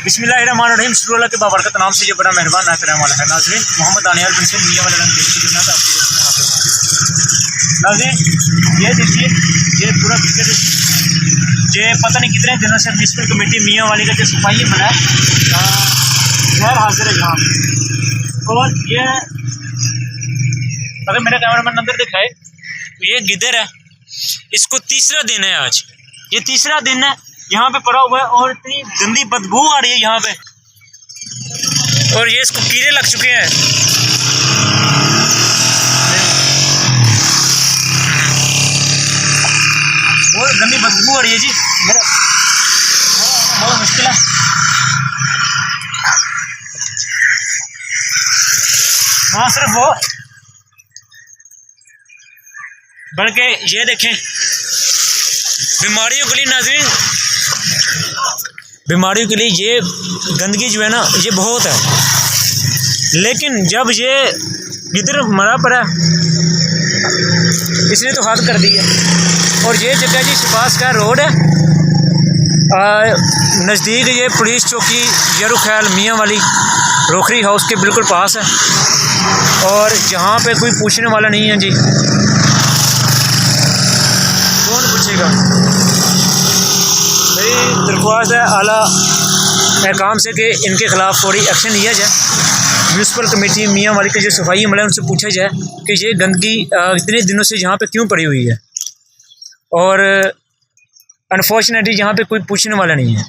बिस्मिल्लाहिर्रहमानिर्रहीम शुरू के बाबरकत नाम से ये बड़ा मेहरबान नाज़रीन वाला है। नाज़रीन मोहम्मद दानियाल बिन से मियां वाला नाज़रीन ये देखिए, ये पूरा क्रिकेट ये पता नहीं कितने दिनों से म्यूनसिपल कमेटी मियां वाली का जो सफाई बना गैर हाजिर है यहाँ। और ये अगर मेरा कैमरामैन अंदर दिखाए तो ये गिदर है, इसको तीसरा दिन है आज, ये तीसरा दिन है यहाँ पे पड़ा हुआ है और इतनी गंदी बदबू आ रही है यहाँ पे, और ये इसको कीड़े लग चुके हैं। बहुत गंदी बदबू आ रही है जी, मेरा बहुत मुश्किल है। हाँ सिर्फ वो, बल्कि ये देखें बीमारियों के लिए नाज़रीन, बीमारियों के लिए ये गंदगी जो है ना ये बहुत है। लेकिन जब ये गिदर मरा पड़ा इसने तो हद कर दी है। और ये जगह जी शफास का रोड है, नज़दीक ये पुलिस चौकी यरू ख्याल मियाँ वाली रोखरी हाउस के बिल्कुल पास है, और जहाँ पे कोई पूछने वाला नहीं है जी, कौन पूछेगा। मेरी दरख्वास्त है आला महकाम से कि इनके ख़िलाफ़ फौरी एक्शन लिया जाए। म्यूनसिपल कमेटी मियाँ वाली के जो सफाई अमला है उनसे पूछा जाए कि ये गंदगी इतने दिनों से यहाँ पे क्यों पड़ी हुई है, और अनफॉर्चुनेटली यहाँ पे कोई पूछने वाला नहीं है।